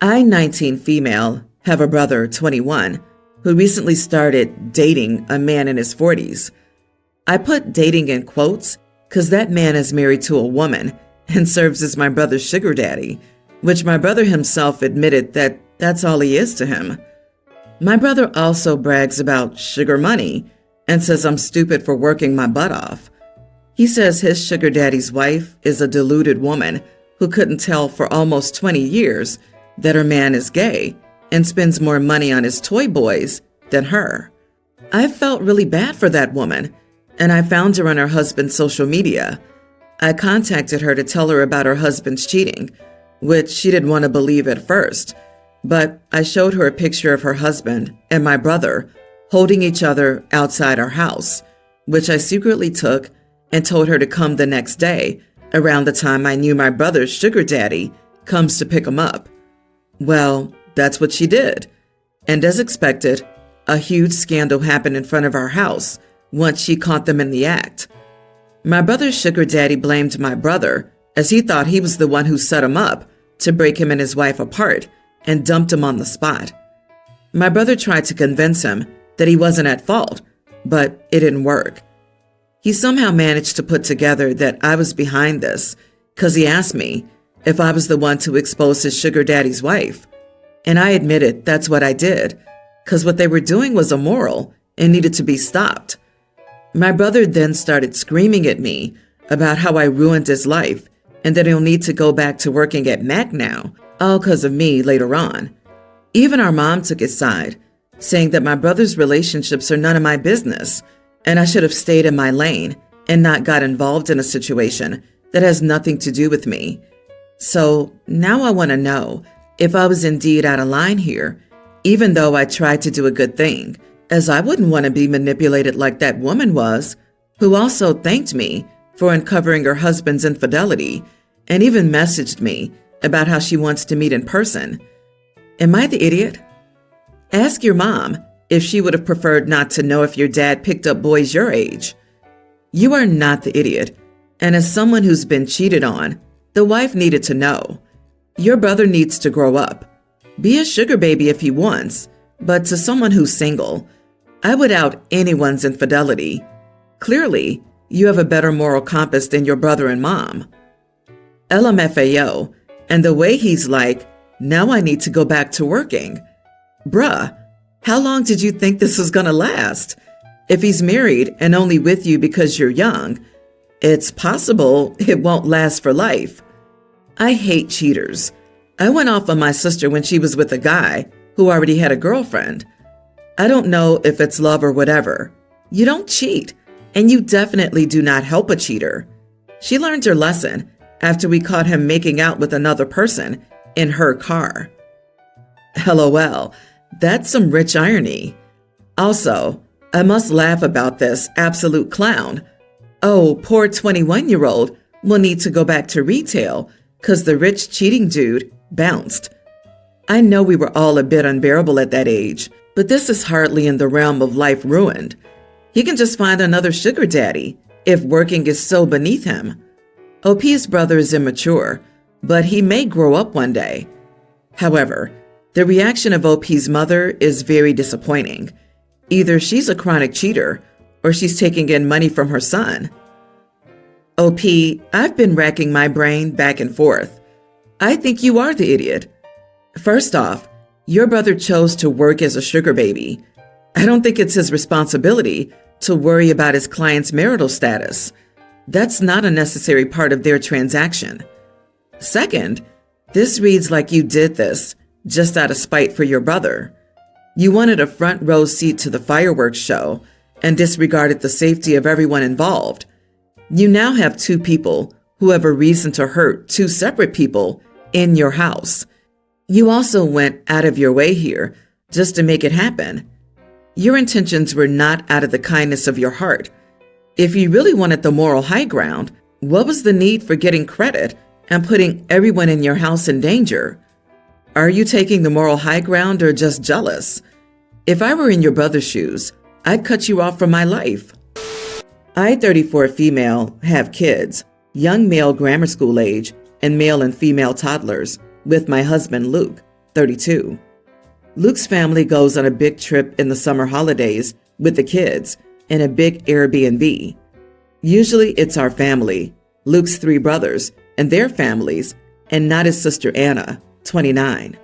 I, 19 female, have a brother, 21, who recently started dating a man in his 40s. I put dating in quotes because that man is married to a woman and serves as my brother's sugar daddy, which my brother himself admitted that that's all he is to him. My brother also brags about sugar money and says I'm stupid for working my butt off. He says his sugar daddy's wife is a deluded woman who couldn't tell for almost 20 years that her man is gay and spends more money on his toy boys than her. I felt really bad for that woman, and I found her on her husband's social media. I contacted her to tell her about her husband's cheating, which she didn't want to believe at first, but I showed her a picture of her husband and my brother holding each other outside our house, which I secretly took and told her to come the next day around the time I knew my brother's sugar daddy comes to pick him up. Well, that's what she did. And as expected, a huge scandal happened in front of our house once she caught them in the act. My brother's sugar daddy blamed my brother as he thought he was the one who set him up to break him and his wife apart and dumped him on the spot. My brother tried to convince him that he wasn't at fault, but it didn't work. He somehow managed to put together that I was behind this because he asked me if I was the one to expose his sugar daddy's wife. And I admitted that's what I did, because what they were doing was immoral and needed to be stopped. My brother then started screaming at me about how I ruined his life and that he'll need to go back to working at Mac now, all because of me later on. Even our mom took his side, saying that my brother's relationships are none of my business, and I should have stayed in my lane and not got involved in a situation that has nothing to do with me. So now I want to know if I was indeed out of line here, even though I tried to do a good thing, as I wouldn't want to be manipulated like that woman was, who also thanked me for uncovering her husband's infidelity and even messaged me about how she wants to meet in person. Am I the idiot? Ask your mom if she would have preferred not to know if your dad picked up boys your age. You are not the idiot, and as someone who's been cheated on, the wife needed to know. Your brother needs to grow up. Be a sugar baby if he wants, but to someone who's single, I would out anyone's infidelity. Clearly, you have a better moral compass than your brother and mom. LMFAO, and the way he's like, now I need to go back to working. Bruh, how long did you think this was gonna last? If he's married and only with you because you're young, it's possible it won't last for life. I hate cheaters. I went off on my sister when she was with a guy who already had a girlfriend. I don't know if it's love or whatever. You don't cheat, and you definitely do not help a cheater. She learned her lesson after we caught him making out with another person in her car. LOL, that's some rich irony. Also, I must laugh about this absolute clown. Oh, poor 21-year-old will need to go back to retail because the rich cheating dude bounced. I know we were all a bit unbearable at that age, but this is hardly in the realm of life ruined. He can just find another sugar daddy if working is so beneath him. OP's brother is immature, but he may grow up one day. However, the reaction of OP's mother is very disappointing. Either she's a chronic cheater or she's taking in money from her son. OP, I've been racking my brain back and forth. I think you are the idiot. First off, your brother chose to work as a sugar baby. I don't think it's his responsibility to worry about his client's marital status. That's not a necessary part of their transaction. Second, this reads like you did this just out of spite for your brother. You wanted a front row seat to the fireworks show and disregarded the safety of everyone involved. You now have two people who have a reason to hurt two separate people in your house. You also went out of your way here just to make it happen. Your intentions were not out of the kindness of your heart. If you really wanted the moral high ground, what was the need for getting credit and putting everyone in your house in danger? Are you taking the moral high ground or just jealous? If I were in your brother's shoes, I'd cut you off from my life. I, 34 female, have kids, young male grammar school age, and male and female toddlers, with my husband Luke. 32. Luke's family goes on a big trip in the summer holidays with the kids in a big Airbnb. Usually it's our family, Luke's 3 brothers, and their families, and not his sister Anna, 29.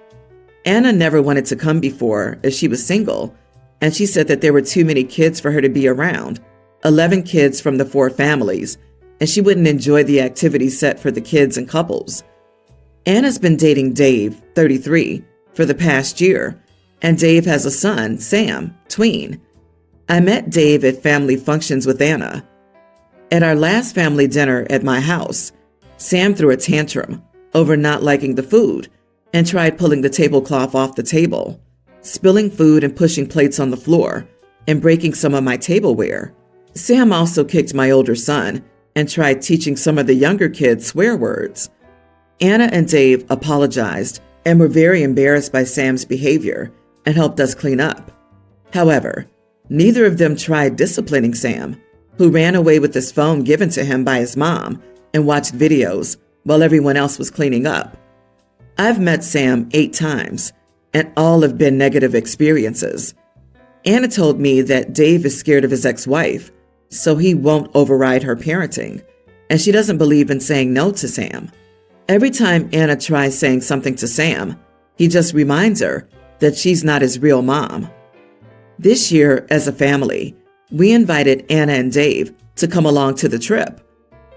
Anna never wanted to come before as she was single, and she said that there were too many kids for her to be around, 11 kids from the 4 families, and she wouldn't enjoy the activities set for the kids and couples. Anna's been dating Dave, 33, for the past year, and Dave has a son, Sam, tween. I met Dave at family functions with Anna. At our last family dinner at my house, Sam threw a tantrum over not liking the food and tried pulling the tablecloth off the table, spilling food and pushing plates on the floor, and breaking some of my tableware. Sam also kicked my older son and tried teaching some of the younger kids swear words. Anna and Dave apologized and were very embarrassed by Sam's behavior and helped us clean up. However, neither of them tried disciplining Sam, who ran away with his phone given to him by his mom and watched videos while everyone else was cleaning up. I've met Sam 8 times, and all have been negative experiences. Anna told me that Dave is scared of his ex-wife, so he won't override her parenting, and she doesn't believe in saying no to Sam. Every time Anna tries saying something to Sam, he just reminds her that she's not his real mom. This year, as a family, we invited Anna and Dave to come along to the trip.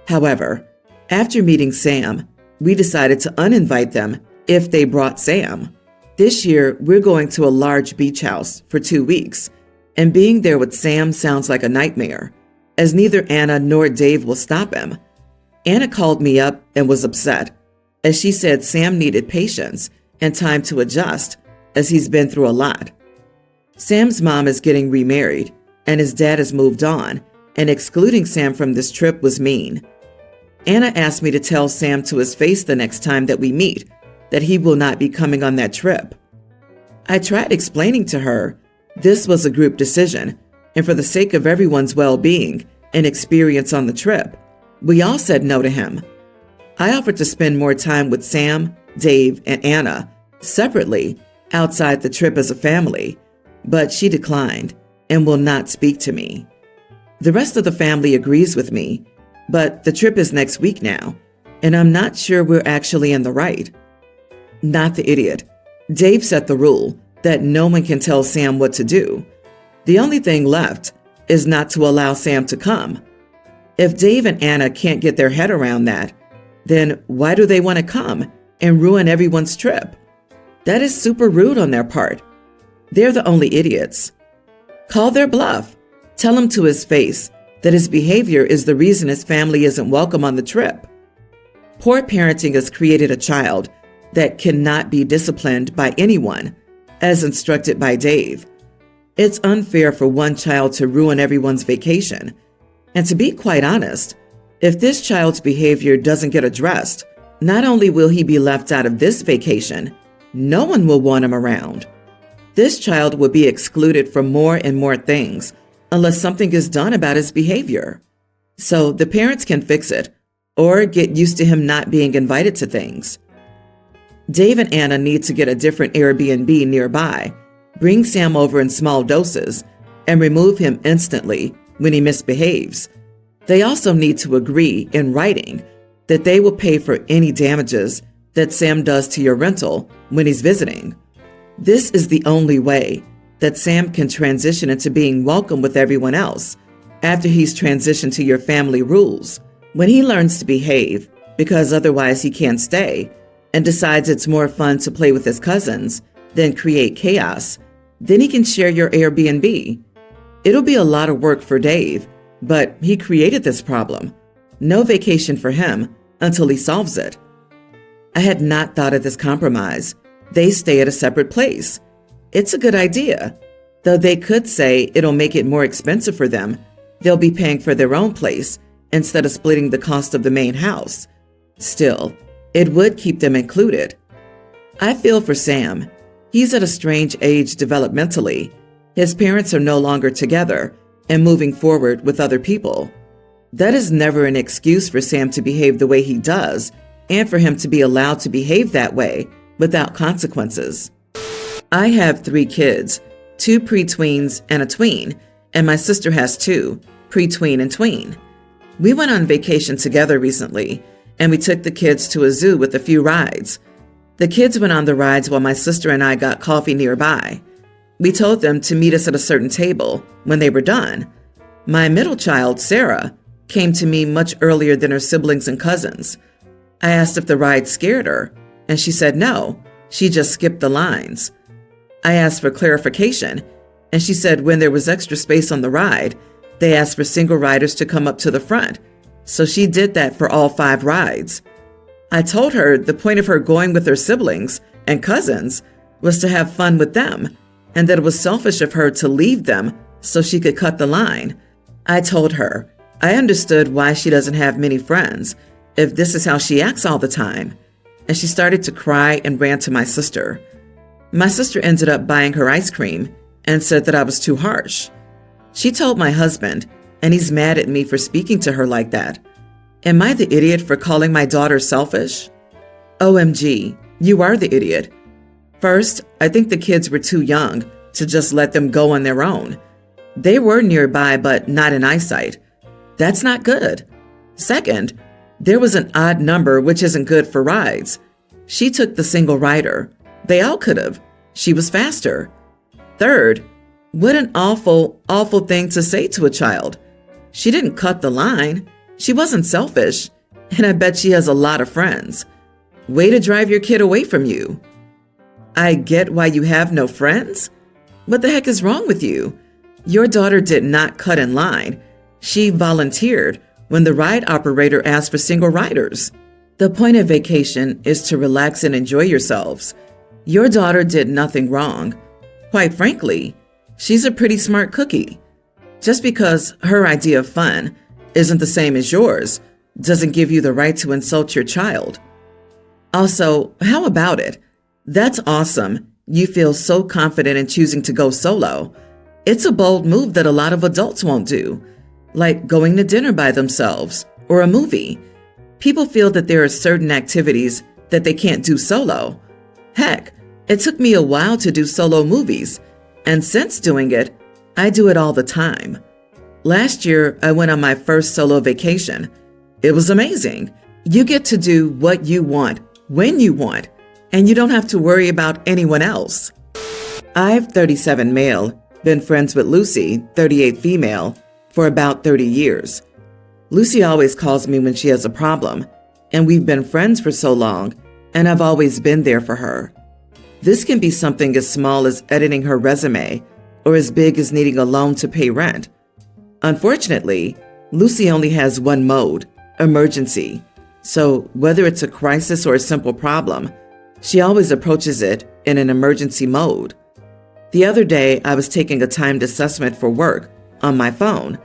However, after meeting Sam, we decided to uninvite them if they brought Sam. This year, we're going to a large beach house for 2 weeks, and being there with Sam sounds like a nightmare, as neither Anna nor Dave will stop him. Anna called me up and was upset, as she said Sam needed patience and time to adjust, as he's been through a lot. Sam's mom is getting remarried, and his dad has moved on, and excluding Sam from this trip was mean. Anna asked me to tell Sam to his face the next time that we meet that he will not be coming on that trip. I tried explaining to her this was a group decision, and for the sake of everyone's well-being and experience on the trip, we all said no to him. I offered to spend more time with Sam, Dave, and Anna separately outside the trip as a family, but she declined and will not speak to me. The rest of the family agrees with me, but the trip is next week now, and I'm not sure we're actually in the right. Not the idiot. Dave set the rule that no one can tell Sam what to do. The only thing left is not to allow Sam to come. If Dave and Anna can't get their head around that, then why do they want to come and ruin everyone's trip? That is super rude on their part. They're the only idiots. Call their bluff. Tell him to his face that his behavior is the reason his family isn't welcome on the trip. Poor parenting has created a child that cannot be disciplined by anyone, as instructed by Dave. It's unfair for one child to ruin everyone's vacation. And to be quite honest, if this child's behavior doesn't get addressed, not only will he be left out of this vacation, no one will want him around. This child will be excluded from more and more things unless something is done about his behavior. So the parents can fix it or get used to him not being invited to things. Dave and Anna need to get a different Airbnb nearby, bring Sam over in small doses, and remove him instantly when he misbehaves. They also need to agree in writing that they will pay for any damages that Sam does to your rental when he's visiting. This is the only way that Sam can transition into being welcome with everyone else after he's transitioned to your family rules. When he learns to behave, because otherwise he can't stay, and decides it's more fun to play with his cousins than create chaos, then he can share your Airbnb. It'll be a lot of work for Dave, but he created this problem. No vacation for him until he solves it. I had not thought of this compromise. They stay at a separate place. It's a good idea, though they could say it'll make it more expensive for them. They'll be paying for their own place instead of splitting the cost of the main house. Still, it would keep them included. I feel for Sam. He's at a strange age developmentally. His parents are no longer together and moving forward with other people. That is never an excuse for Sam to behave the way he does and for him to be allowed to behave that way without consequences. I have 3 kids, 2 pre-tweens and a tween, and my sister has 2, pre-tween and tween. We went on vacation together recently, and we took the kids to a zoo with a few rides. The kids went on the rides while my sister and I got coffee nearby. We told them to meet us at a certain table when they were done. My middle child, Sarah, came to me much earlier than her siblings and cousins. I asked if the ride scared her, and she said no, she just skipped the lines. I asked for clarification, and she said when there was extra space on the ride, they asked for single riders to come up to the front, so she did that for all 5 rides. I told her the point of her going with her siblings and cousins was to have fun with them, and that it was selfish of her to leave them so she could cut the line. I told her I understood why she doesn't have many friends if this is how she acts all the time, and she started to cry and ran to my sister. My sister ended up buying her ice cream and said that I was too harsh. She told my husband, and he's mad at me for speaking to her like that. Am I the idiot for calling my daughter selfish? OMG, you are the idiot. First, I think the kids were too young to just let them go on their own. They were nearby, but not in eyesight. That's not good. Second, there was an odd number, which isn't good for rides. She took the single rider. They all could have. She was faster. Third, what an awful, awful thing to say to a child. She didn't cut the line. She wasn't selfish. And I bet she has a lot of friends. Way to drive your kid away from you. I get why you have no friends. What the heck is wrong with you? Your daughter did not cut in line. She volunteered when the ride operator asked for single riders. The point of vacation is to relax and enjoy yourselves. Your daughter did nothing wrong. Quite frankly, she's a pretty smart cookie. Just because her idea of fun isn't the same as yours doesn't give you the right to insult your child. Also, how about it? That's awesome. You feel so confident in choosing to go solo. It's a bold move that a lot of adults won't do, like going to dinner by themselves or a movie. People feel that there are certain activities that they can't do solo. Heck, it took me a while to do solo movies, and since doing it, I do it all the time. Last year, I went on my first solo vacation. It was amazing. You get to do what you want, when you want, and you don't have to worry about anyone else. I've 37 male, been friends with Lucy, 38 female, for about 30 years. Lucy always calls me when she has a problem, and we've been friends for so long, and I've always been there for her. This can be something as small as editing her resume, or as big as needing a loan to pay rent. Unfortunately, Lucy only has one mode, emergency. So whether it's a crisis or a simple problem, she always approaches it in an emergency mode. The other day, I was taking a timed assessment for work on my phone.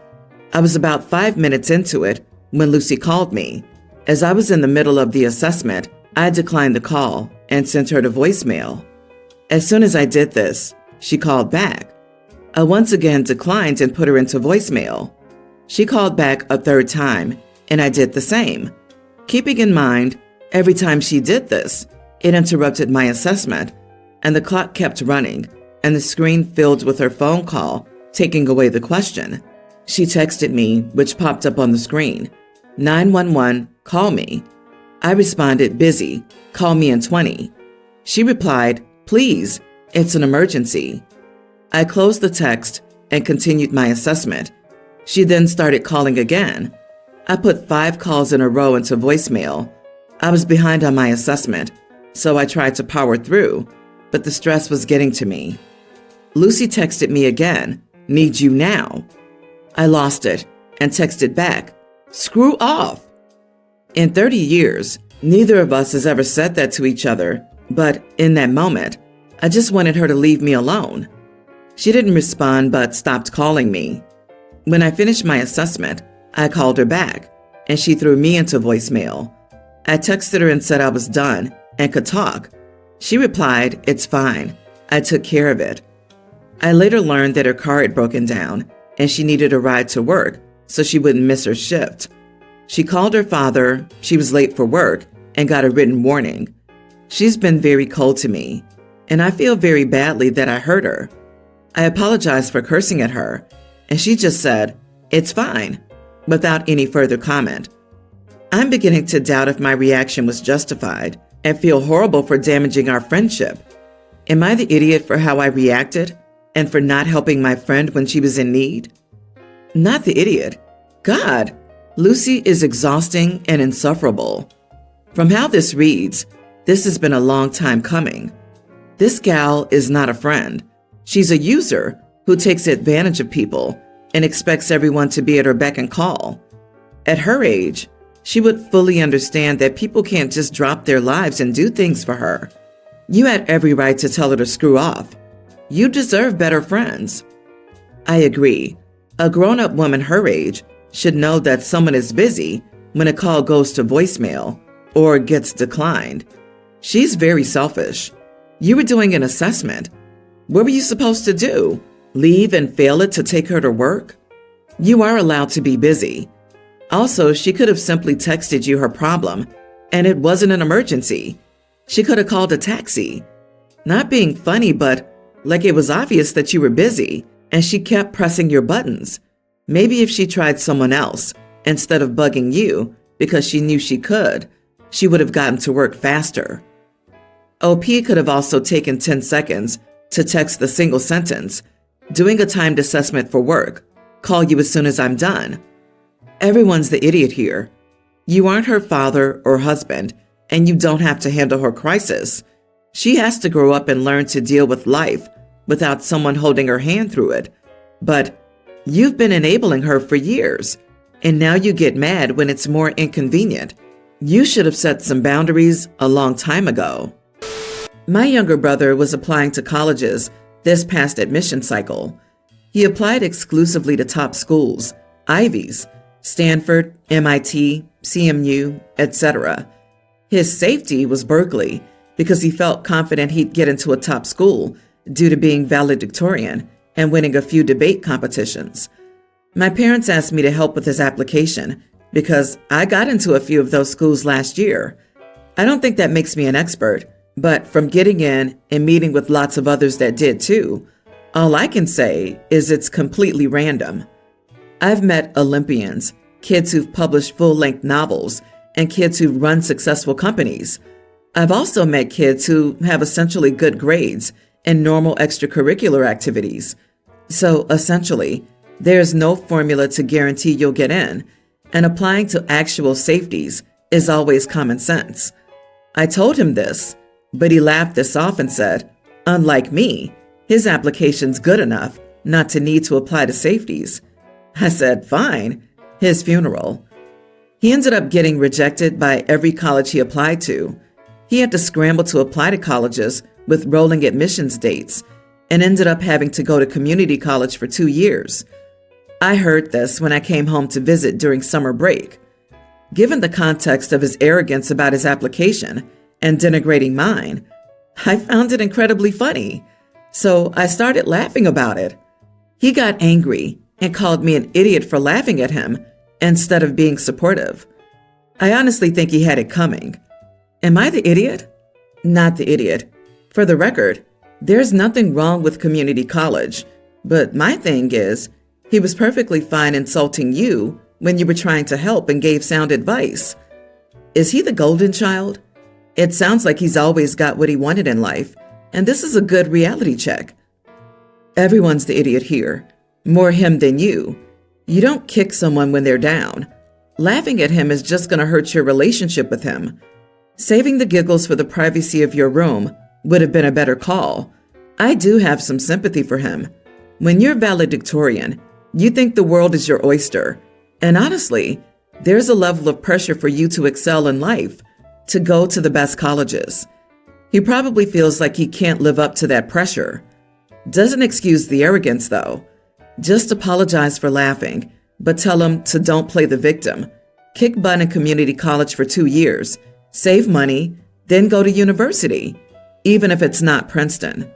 I was about 5 minutes into it when Lucy called me. As I was in the middle of the assessment, I declined the call and sent her to voicemail. As soon as I did this, she called back. I once again declined and put her into voicemail. She called back a third time, and I did the same. Keeping in mind, every time she did this, it interrupted my assessment, and the clock kept running, and the screen filled with her phone call, taking away the question. She texted me, which popped up on the screen, 911, call me. I responded, busy, call me in 20. She replied, please, it's an emergency. I closed the text and continued my assessment. She then started calling again. I put 5 calls in a row into voicemail. I was behind on my assessment, so I tried to power through, but the stress was getting to me. Lucy texted me again, need you now. I lost it and texted back, screw off. In 30 years, neither of us has ever said that to each other, but in that moment, I just wanted her to leave me alone. She didn't respond but stopped calling me. When I finished my assessment, I called her back, and she threw me into voicemail. I texted her and said I was done and could talk. She replied, it's fine. I took care of it. I later learned that her car had broken down and she needed a ride to work so she wouldn't miss her shift. She called her father, she was late for work, and got a written warning. She's been very cold to me, and I feel very badly that I hurt her. I apologized for cursing at her, and she just said, "It's fine," without any further comment. I'm beginning to doubt if my reaction was justified and feel horrible for damaging our friendship. Am I the idiot for how I reacted and for not helping my friend when she was in need? Not the idiot. God, Lucy is exhausting and insufferable. From how this reads, this has been a long time coming. This gal is not a friend. She's a user who takes advantage of people and expects everyone to be at her beck and call. At her age, she would fully understand that people can't just drop their lives and do things for her. You had every right to tell her to screw off. You deserve better friends. I agree. A grown-up woman her age should know that someone is busy when a call goes to voicemail or gets declined. She's very selfish. You were doing an assessment. What were you supposed to do? Leave and fail it to take her to work? You are allowed to be busy. Also, she could have simply texted you her problem, and it wasn't an emergency. She could have called a taxi. Not being funny, but like it was obvious that you were busy, and she kept pressing your buttons. Maybe if she tried someone else, instead of bugging you because she knew she could, she would have gotten to work faster. OP could have also taken 10 seconds to text the single sentence, "Doing a timed assessment for work. Call you as soon as I'm done." Everyone's the idiot here. You aren't her father or husband, and you don't have to handle her crisis. She has to grow up and learn to deal with life without someone holding her hand through it. But you've been enabling her for years, and now you get mad when it's more inconvenient. You should have set some boundaries a long time ago. My younger brother was applying to colleges this past admission cycle. He applied exclusively to top schools, Ivies, Stanford, MIT, CMU, etc. His safety was Berkeley because he felt confident he'd get into a top school due to being valedictorian and winning a few debate competitions. My parents asked me to help with his application because I got into a few of those schools last year. I don't think that makes me an expert, but from getting in and meeting with lots of others that did too, all I can say is it's completely random. I've met Olympians, kids who've published full-length novels, and kids who've run successful companies. I've also met kids who have essentially good grades and normal extracurricular activities. So essentially, there's no formula to guarantee you'll get in, and applying to actual safeties is always common sense. I told him this, but he laughed this off and said, unlike me, his application's good enough not to need to apply to safeties. I said, fine, his funeral. He ended up getting rejected by every college he applied to. He had to scramble to apply to colleges with rolling admissions dates and ended up having to go to community college for 2 years. I heard this when I came home to visit during summer break. Given the context of his arrogance about his application and denigrating mine, I found it incredibly funny. So I started laughing about it. He got angry and called me an idiot for laughing at him instead of being supportive. I honestly think he had it coming. Am I the idiot? Not the idiot. For the record, there's nothing wrong with community college, but my thing is, he was perfectly fine insulting you when you were trying to help and gave sound advice. Is he the golden child? It sounds like he's always got what he wanted in life, and this is a good reality check. Everyone's the idiot here. More him than you. You don't kick someone when they're down. Laughing at him is just going to hurt your relationship with him. Saving the giggles for the privacy of your room would have been a better call. I do have some sympathy for him. When you're valedictorian, you think the world is your oyster. And honestly, there's a level of pressure for you to excel in life, to go to the best colleges. He probably feels like he can't live up to that pressure. Doesn't excuse the arrogance, though. Just apologize for laughing, but tell him to don't play the victim. Kick butt in community college for 2 years, save money, then go to university, even if it's not Princeton.